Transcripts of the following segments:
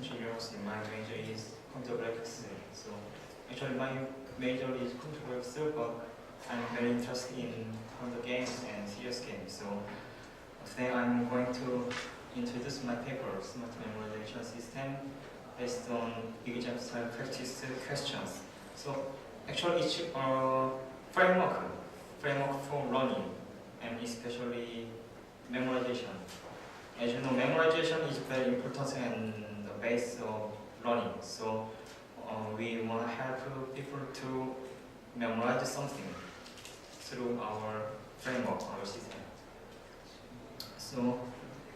Chun University. My major is computer graphics. So actually my major is computer graphics, but I'm very interested in computer games and serious games. So today I'm going to introduce my paper, Smart Memorization System, based on exam style practice questions. So actually it's a framework for learning, and especially memorization. As you know, memorization is very important and the base of learning. So we want to help people to memorize something through our framework, our system. So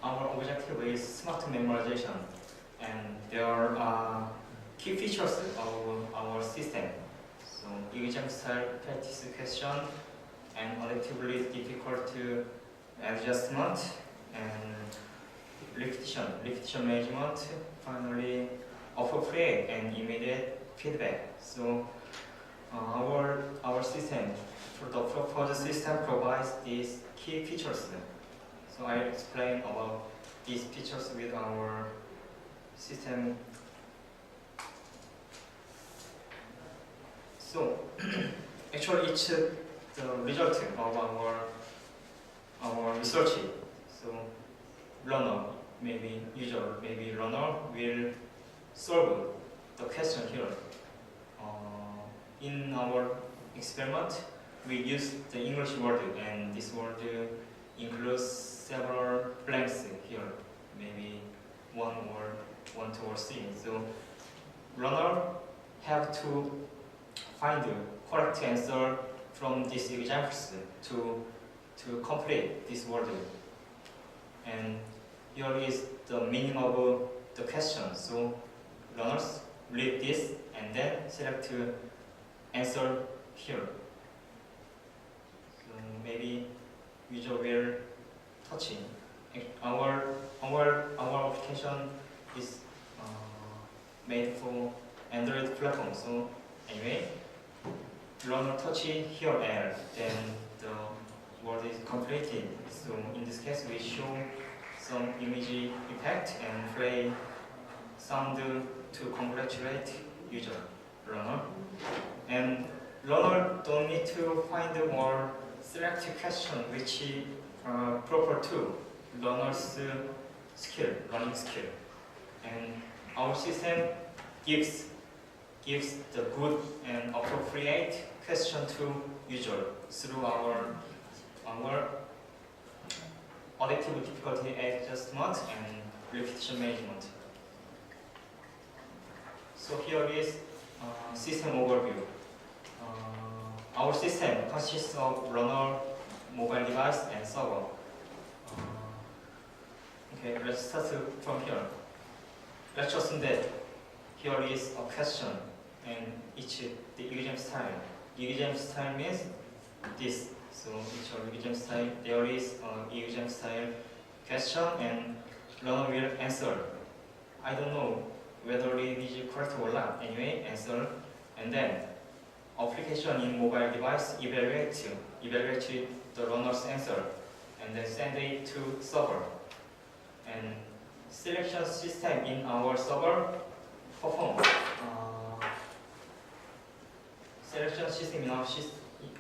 our objective is smart memorization, and there are key features of our system. So exam style practice question and relatively difficult adjustment and repetition management, finally appropriate and immediate feedback. So our system, for the proposed system, provides these key features. So I'll explain about these features with our system. So actually it's the result of our research. So learner, maybe user, maybe learner will solve the question here. In our experiment, we use the English word, and this word includes several blanks here, maybe one, two, or three. So learner have to find the correct answer from these examples to complete this word. And here is the meaning of the question. So learners read this and then select answer here. So maybe user will touch it. Our application is made for Android platform. So anyway, learner touch here and then the word is completed. So in this case, we show some image effect and play sound to congratulate user, learner. And learner don't need to find or select a question which is proper to learner's learning skill. And our system gives the good and appropriate question to user through our adaptive difficulty adjustment and repetition management. So here is system overview. Our system consists of learner, mobile device, and server. Okay, let's start from here. Let's assume that here is a question and the exam style. Exam style means this. So each exam style, there is an exam style question and learner will answer. I don't know whether it is correct or not. Anyway, answer, and then application in mobile device evaluate the learner's answer and then send it to server. And selection system in our server perform. Selection system in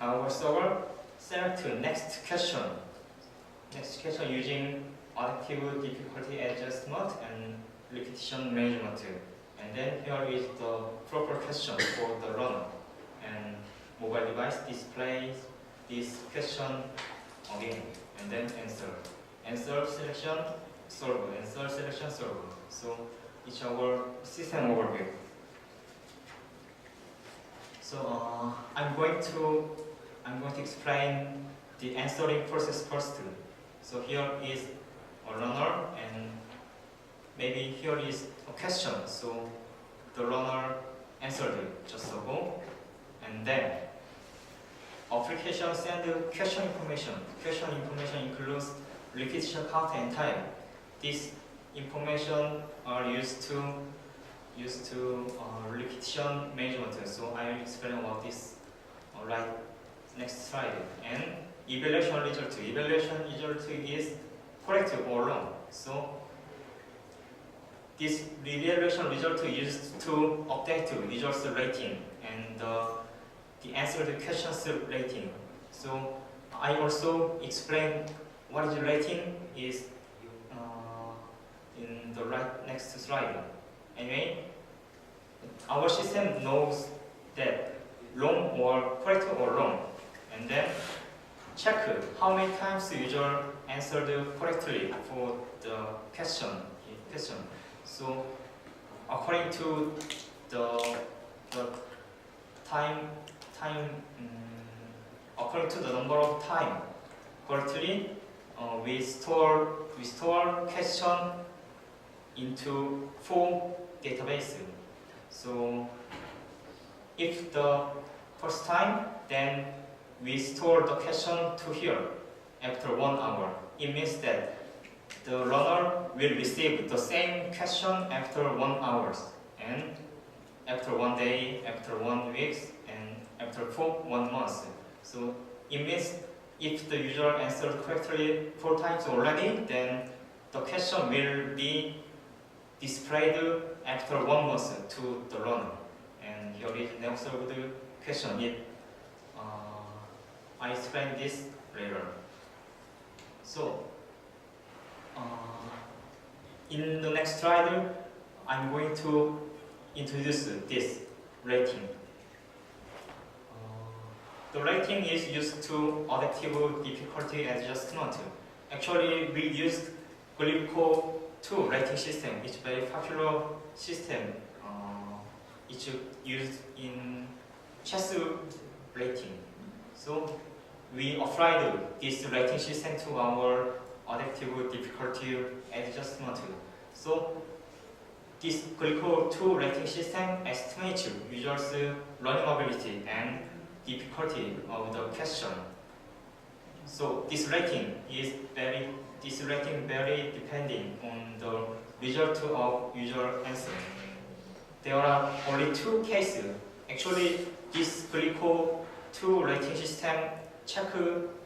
our server select next question using adaptive difficulty adjustment and repetition management. And then here is the proper question for the learner. And mobile device displays this question again, and then answer. Answer selection, solve. Answer selection, solve. So it's our system overview. So I'm going to explain the answering process first. So here is a learner, and maybe here is a question. So the learner answered just ago, and then application send question information. Question information includes repetition count and time. This information are used to repetition management. So I will explain about this right next slide. And evaluation result. Evaluation result is correct or wrong. So this evaluation result is used to update the user's rating and the answer to questions rating. So I also explain what is rating is in the next slide. Anyway, our system knows that wrong or correct or wrong, and then check how many times the user answered correctly for the question. So according to the time according to the number of time correctly, we store question into 4 database. So if the first time, then we store the question to here after 1 hour. It means that the learner will receive the same question after 1 hour, and after 1 day, after 1 week, and after 1 month. So it means if the user answered correctly 4 times already, then the question will be displayed after 1 month to the learner. And here is never solved question. I explain this later. So in the next slide, I'm going to introduce this rating. The rating is used to adaptive difficulty adjustment. Actually, we used Glypco 2 rating system. It's a very popular system. It's used in chess rating. So we applied this rating system to our adaptive difficulty adjustment. So this Glypco 2 rating system estimates users' learning ability and difficulty of the question. So this rating very depending on the result of user answer. There are only 2 cases. Actually, this Glypco 2 rating system check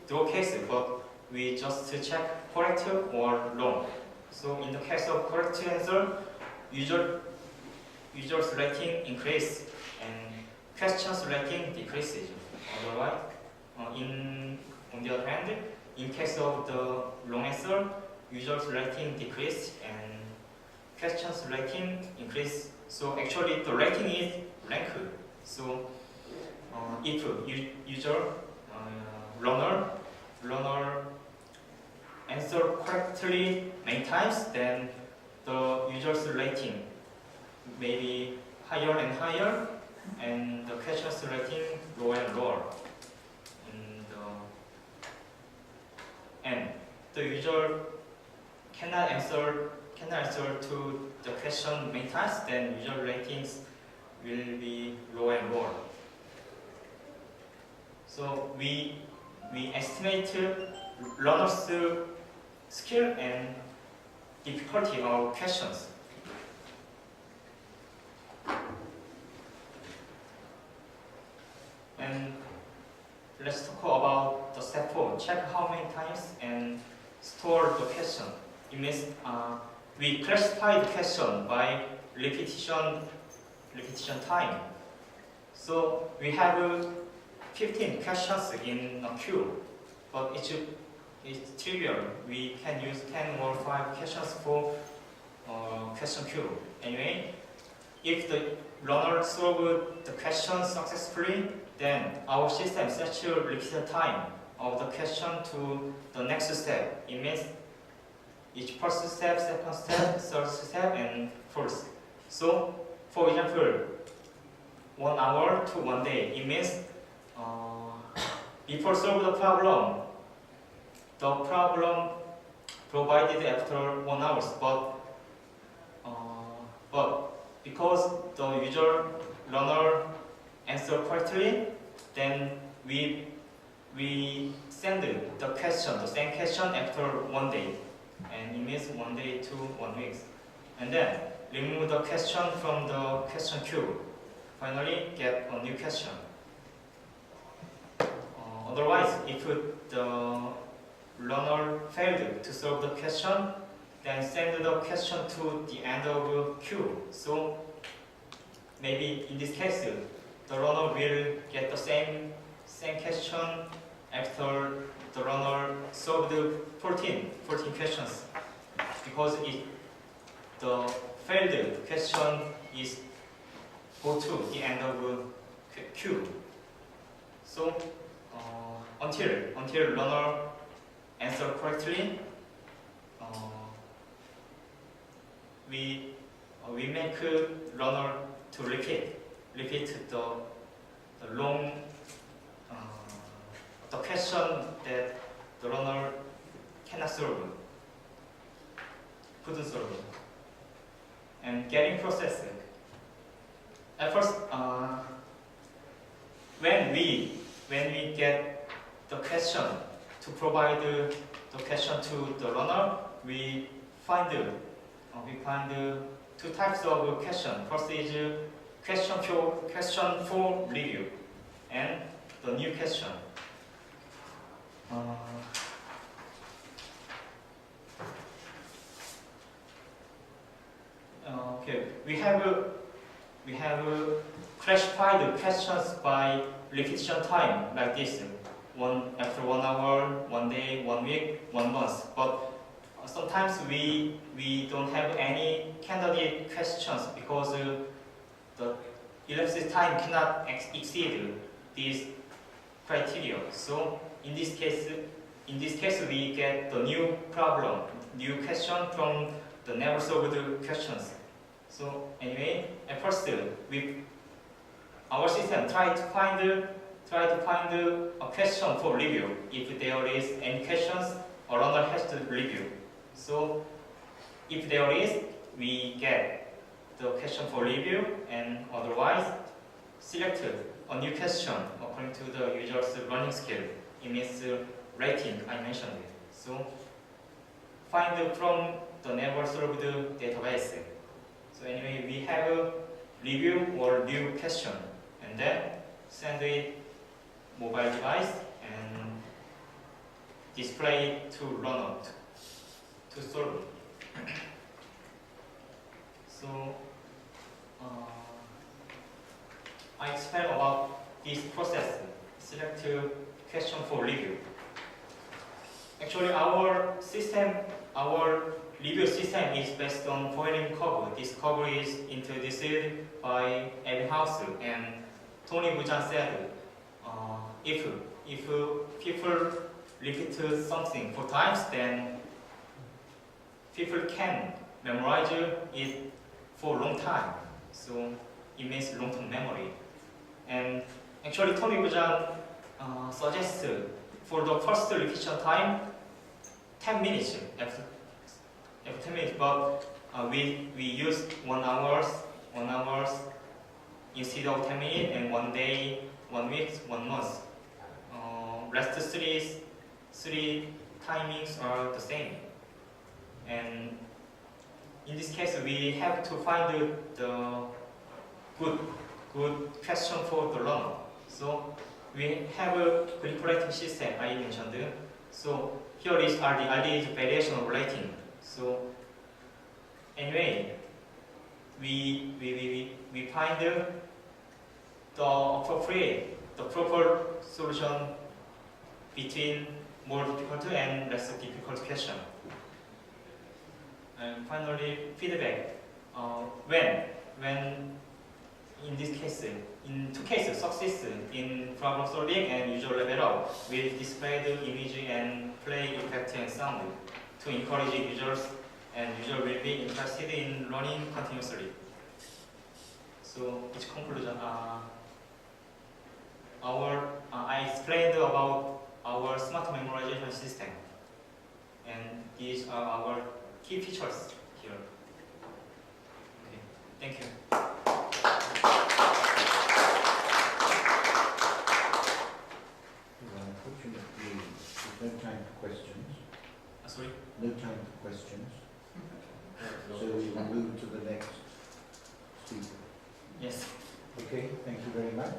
draw case, but we just check correct or wrong. So in the case of correct answer, user's rating increase and questions rating decreases. Otherwise, on the other hand, in case of the wrong answer, user's rating decrease and questions rating increase. So actually, the rating is ranked. So if user learner answer correctly many times, then the user's rating may be higher and higher, and the questions rating lower and lower. And the user cannot answer to the question many times, then user ratings will be lower and lower. So we estimate learners' skill and difficulty of questions. And let's talk about the step 4. Check how many times and store the question. It means we classify the question by repetition time. So we have 15 questions in a queue, but it's trivial. We can use 10 or 5 questions for question queue. Anyway, if the learner solved the question successfully, then our system sets a repeated time of the question to the next step. It means each first step, second step, third step, and fourth. So, for example, 1 hour to 1 day. It means before solve the problem provided after 1 hour, but because the learner answer correctly, then we send the question, the same question after 1 day, and it means 1 day to 1 week, and then remove the question from the question queue. Finally, get a new question. Otherwise, if the learner failed to solve the question, then send the question to the end of queue. So maybe in this case, the runner will get the same question after the runner solved 14 questions, because the failed question is go to the end of queue. So until runner answer correctly, we make runner to repeat the long the question that the runner couldn't solve, and getting processed. At first, when we get the question to provide the question to the runner, we find two types of question. First is question for review, and the new question. Okay, we have classified the questions by repetition time like this: after 1 hour, 1 day, 1 week, 1 month. But sometimes we don't have any candidate questions because the elapsed time cannot exceed these criteria. So in this case we get the new problem, new question from the never solved questions. So anyway, at first our system try to find a question for review. If there is any questions, a runner has to review. So if there is, we get the question for review, and otherwise select a new question according to the user's learning skill in its rating I mentioned. So find from the never solved database. So anyway, we have a review or new question, and then send it mobile device and display to runner to solve. So I explain about this process. Select question for review. Actually, our review system is based on following curve. This curve is introduced by Ebbinghaus, and Tony Bujan said, if people repeat something 4 times, then people can memorize it for a long time. So it means long-term memory. And actually, Tony Bujan suggests for the first repetition time 10 minutes after 10 minutes, but we use 1 hour instead of 10 minutes, and 1 day, 1 week, 1 month. Rest three timings are the same. And in this case, we have to find the good question for the learner. So we have a grip rating system I mentioned. So here is RD variation of rating. So anyway, we find the proper solution between more difficult and less difficult question. And finally, feedback. When in this case, in 2 cases, success in problem solving and user level up, we display the image and play effect and sound to encourage users, and user will be interested in learning continuously. So its conclusion, I explained about our smart memorization system, and these are our key features here. Okay, thank you. Unfortunately, there's no time for questions. Sorry? No time for questions. So we will move to the next speaker. Yes. Okay, thank you very much.